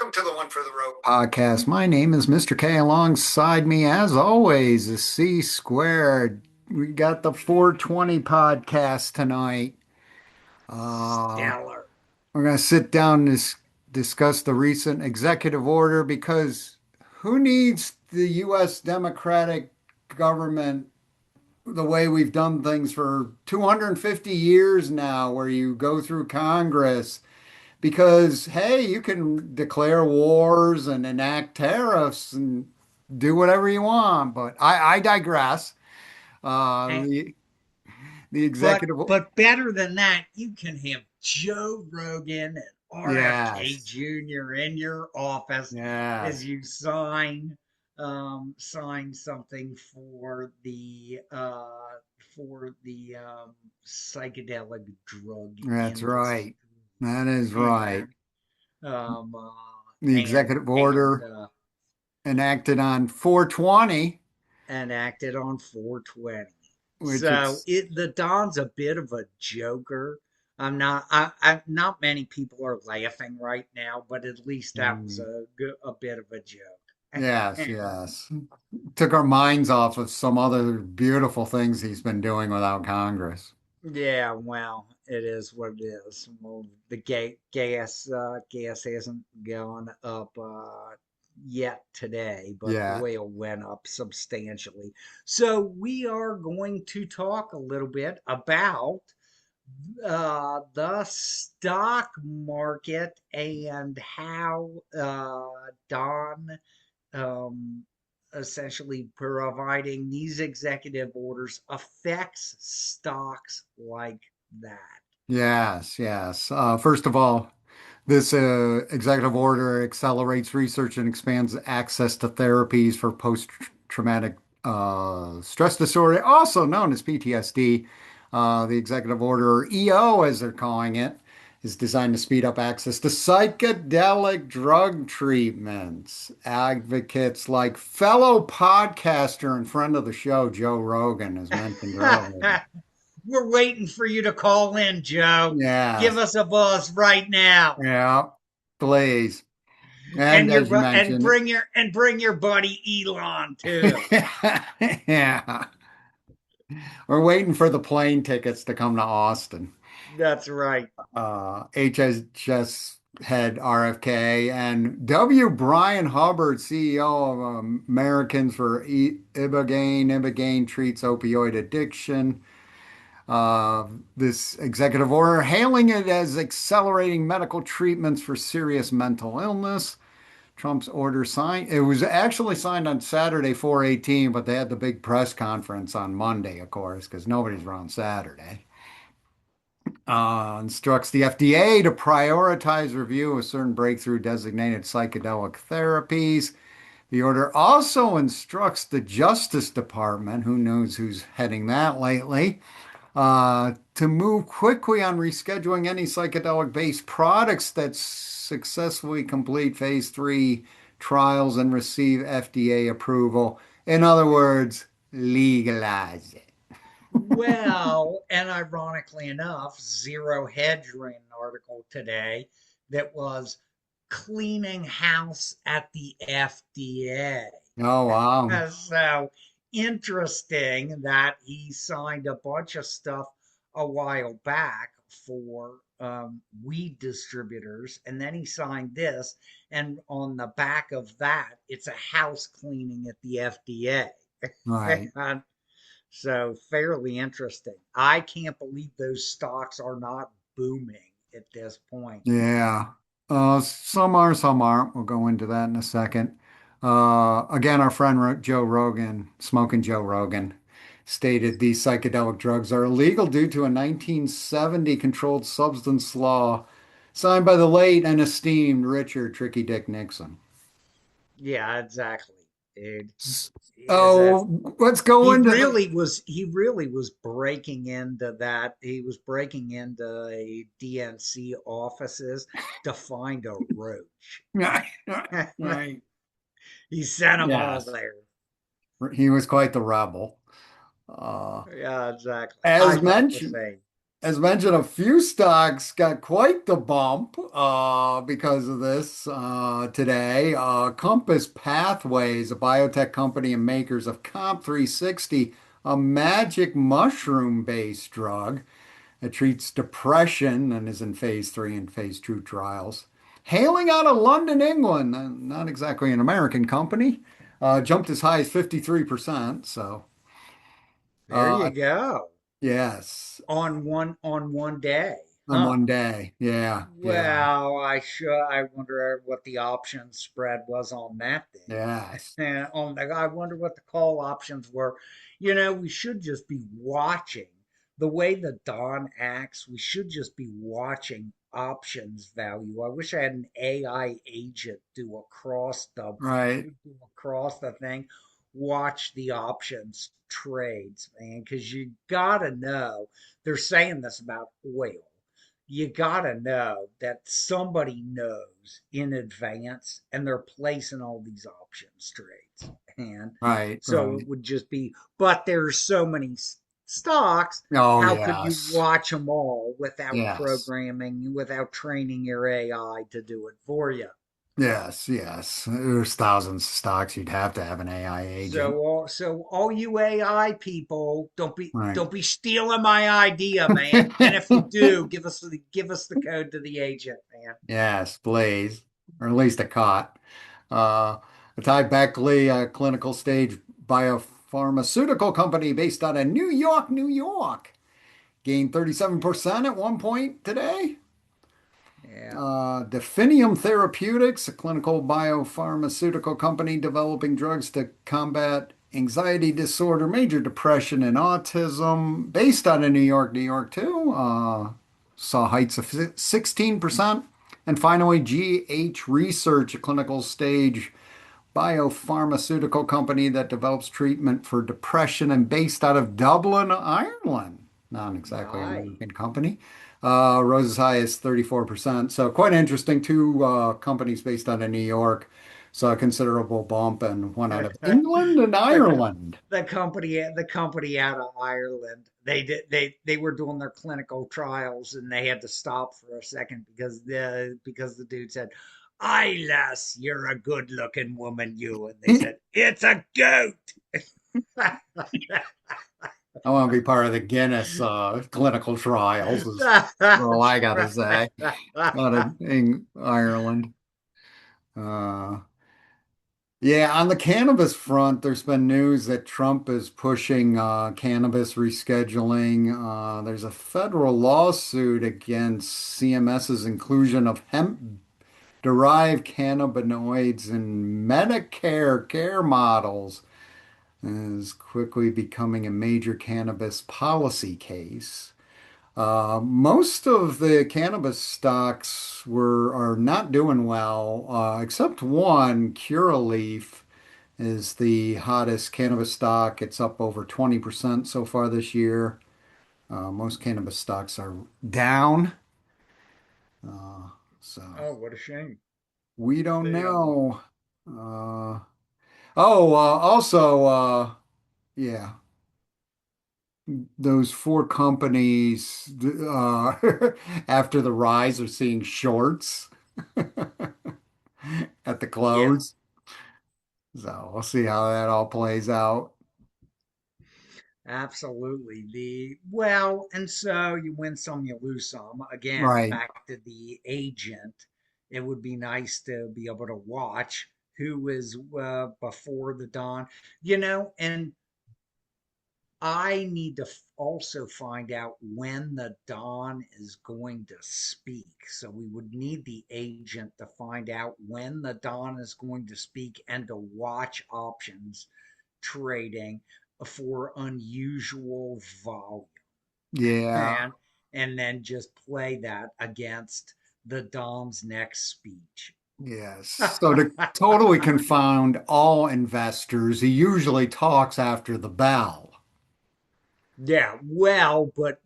Welcome to the One for the Road podcast. My name is Mr. K. Alongside me, as always, is C Squared. We got the 420 podcast tonight. Uh, Stellar. we're going to sit down and discuss the recent executive order because who needs the U.S. Democratic government the way we've done things for 250 years now, where you go through Congress? Because, hey, you can declare wars and enact tariffs and do whatever you want. But I digress. Uh, And, the, the but executive, but better than that, you can have Joe Rogan and RFK yes, Jr. in your office yes, as you sign something for the psychedelic drug that's industry. right. That is right. And um uh, The and executive and order enacted on 420, enacted on 420. which So it's, the Don's a bit of a joker. Not many people are laughing right now, but at least that was mm, a bit of a yes, joke. yes. Took our minds off of some other beautiful things he's been doing without Congress. Yeah, well, it is what it is. Well, the gas hasn't gone up yet today, but Yeah. oil went up substantially. So we are going to talk a little bit about the stock market and how Don um, essentially providing these executive orders affects stocks like that. Yes, yes. First of all, this executive order accelerates research and expands access to therapies for post-traumatic stress disorder, also known as PTSD. The executive order, or EO as they're calling it, is designed to speed up access to psychedelic drug treatments. Advocates like fellow podcaster and friend of the show, Joe Rogan, as mentioned earlier. We're waiting for you to call in, Joe. Give Yes, us a buzz right now. yeah, please. And And as you and mentioned, bring your buddy Elon too. yeah, we're waiting for the plane tickets to come to Austin. That's right. HHS head RFK and W. Brian Hubbard, CEO of Americans for Ibogaine. Ibogaine treats opioid addiction. This executive order hailing it as accelerating medical treatments for serious mental illness. Trump's order signed. It was actually signed on Saturday, 4/18, but they had the big press conference on Monday, of course, because nobody's around Saturday. Instructs the FDA to prioritize review of certain breakthrough designated psychedelic therapies. The order also instructs the Justice Department, who knows who's heading that lately, to move quickly on rescheduling any psychedelic-based products that successfully complete phase three trials and receive FDA approval. In other words, legalize it. Well, and ironically enough, Zero Hedge ran an article today that was cleaning house at the FDA. Oh, wow. So interesting that he signed a bunch of stuff a while back for weed distributors, and then he signed this, and on the back of that, it's a house cleaning at the FDA. Right. So fairly interesting. I can't believe those stocks are not booming at this point. Yeah. Some are, some aren't. We'll go into that in a second. Again, our friend Joe Rogan, Smoking Joe Rogan, stated these psychedelic drugs are illegal due to a 1970 controlled substance law signed by the late and esteemed Richard Tricky Dick Nixon. Yeah, exactly. Dude. Is that Oh, let's go into the. he really was breaking into that. He was breaking into a DNC offices to find a roach. Right. He sent them all Yes. there. He was quite the rebel. Uh, Yeah, exactly. I as thought the mentioned, same. as mentioned, a few stocks got quite the bump because of this today. Compass Pathways, a biotech company and makers of Comp 360, a magic mushroom-based drug. It treats depression and is in phase 3 and phase 2 trials. Hailing out of London, England, not exactly an American company, jumped as high as 53%. So, There uh, you go. yes, On one day. on Huh. one day. Yeah, yeah, Well, I wonder what the option spread was on that thing. yes, And I wonder what the call options were. We should just be watching the way the Don acts. We should just be watching options value. I wish I had an AI agent right, do across the thing, watch the options trades, man, because you gotta know they're saying this about oil. You gotta know that somebody knows in advance and they're placing all these options trades. And right, so it right. would just be, but there's so many stocks. Oh, How could you yes, watch them all without yes. programming, without training your AI to do it for you? Yes, yes. There's thousands of stocks. You'd have to have an AI agent. So all you AI people, Right. don't be stealing my idea, man. And if you do, give us the code to the agent, man. Yes, Blaze, or at least a cot. Uh, Atai Beckley, a clinical stage biopharmaceutical company based out of New York, New York, gained 37% at one point today. Yeah. Definium Therapeutics, a clinical biopharmaceutical company developing drugs to combat anxiety disorder, major depression, and autism, based out of New York, New York too. Saw heights of 16%. And finally, GH Research, a clinical stage biopharmaceutical company that develops treatment for depression and based out of Dublin, Ireland. Not exactly an Nice. American company. Rose as high as 34%. So quite interesting. Two companies based out of New York saw a considerable bump and one out of England and the Ireland. the company out of Ireland. They were doing their clinical trials and they had to stop for a second because the dude said, "Aye, lass, you're a good-looking woman, you." And they said, "It's a goat." I want to be part of the Guinness clinical trials, is all I That's got to say. Out right. of Ireland. Uh, Yeah, on the cannabis front, there's been news that Trump is pushing cannabis rescheduling. There's a federal lawsuit against CMS's inclusion of hemp-derived cannabinoids in Medicare care models is quickly becoming a major cannabis policy case. Most of the cannabis stocks are not doing well, except one, Curaleaf is the hottest cannabis stock. It's up over 20% so far this year. Most cannabis stocks are down. Uh, so Oh, what a shame. we don't They know. Uh, also, yeah, those four companies after the rise are seeing shorts at the Yeah. close. So we'll see how that all plays out. Absolutely. And so you win some, you lose some. Again, Right. back to the agent, it would be nice to be able to watch who is before the dawn, and I need to also find out when the dawn is going to speak. So we would need the agent to find out when the dawn is going to speak and to watch options trading for unusual volume Yeah. and and then just play that against the Dom's next speech. Yes. So to totally confound all investors, he usually talks after the bell. Yeah, well, but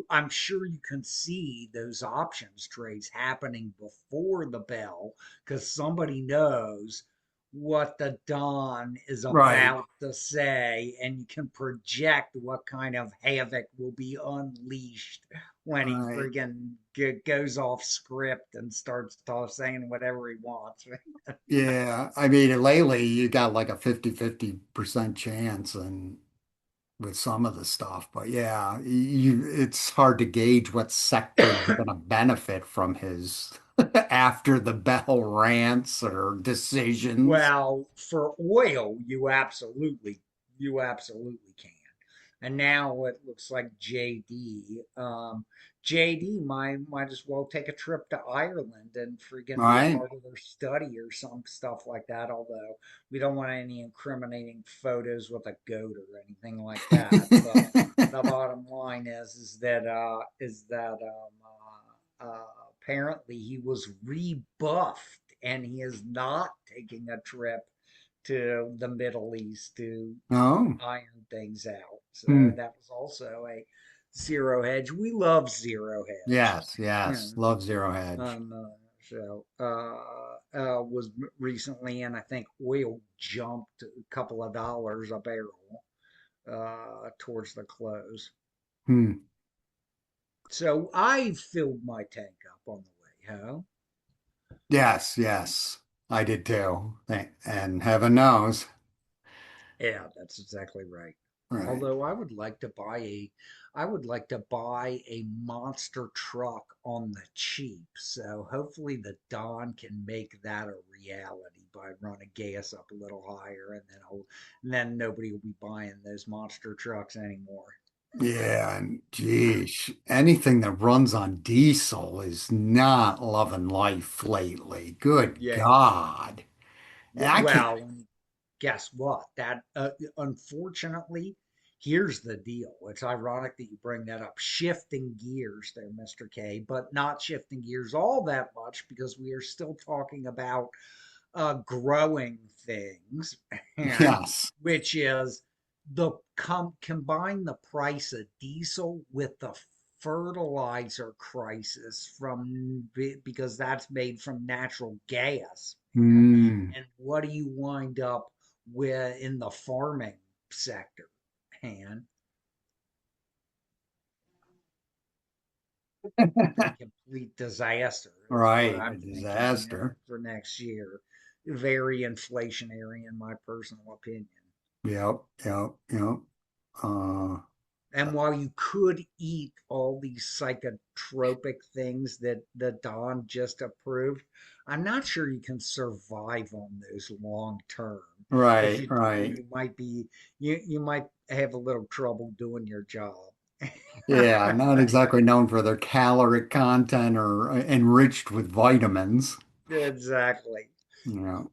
I'm sure you can see those options trades happening before the bell because somebody knows what the Don is Right. about to say, and you can project what kind of havoc will be unleashed when he Right. friggin' goes off script and starts saying whatever he wants. Yeah. I mean, lately you got like a 50-50% chance and with some of the stuff, but yeah, it's hard to gauge what sectors are going to benefit from his after the bell rants or decisions. Well, for oil, you absolutely can. And now it looks like JD might as well take a trip to Ireland and freaking be a Right. part of their study or some stuff like that. Although we don't want any incriminating photos with a goat or anything like that. But the bottom line is that apparently he was rebuffed and he is not taking a trip to the Middle East to Oh. iron things out. So Hmm. that was also a zero hedge. We love zero hedge. Yes, yes. Yeah. Love Zero Hedge. Um, uh, was recently, and I think oil jumped a couple of dollars a barrel towards the close. Hmm. So I filled my tank up on the way home. Yes, yes. I did too. And heaven knows. Yeah, that's exactly right. Right. Although I would like to buy a monster truck on the cheap. So hopefully the Don can make that a reality by running gas up a little higher, and then nobody will be buying those monster trucks anymore. Yeah, and geez, anything that runs on diesel is not loving life lately. Good Yeah. God. And I can't, Well, guess what? That unfortunately, here's the deal. It's ironic that you bring that up. Shifting gears there, Mr. K, but not shifting gears all that much because we are still talking about growing things, and yes. which is the combine the price of diesel with the fertilizer crisis from because that's made from natural gas, man. Hmm. And what do you wind up with in the farming sector, man? A complete disaster is what Right. A I'm thinking disaster. for next year. Very inflationary, in my personal opinion. Yep. Yep. Yep. Uh, And while you could eat all these psychotropic things that the Don just approved, I'm not sure you can survive on those long term. If right. you do, Right. you might have a little trouble doing your job. Yeah. Not exactly known for their caloric content or enriched with vitamins. Exactly. You know.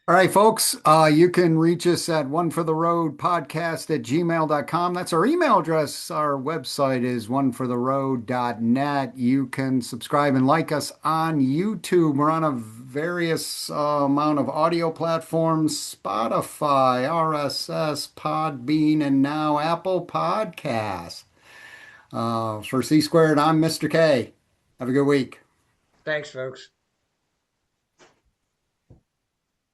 All right, folks, you can reach us at one for the road podcast at gmail.com. That's our email address. Our website is onefortheroad.net. You can subscribe and like us on YouTube. We're on a various amount of audio platforms, Spotify, RSS, Podbean, and now Apple Podcasts. For C Squared, I'm Mr. K. Have a good week. Thanks, folks.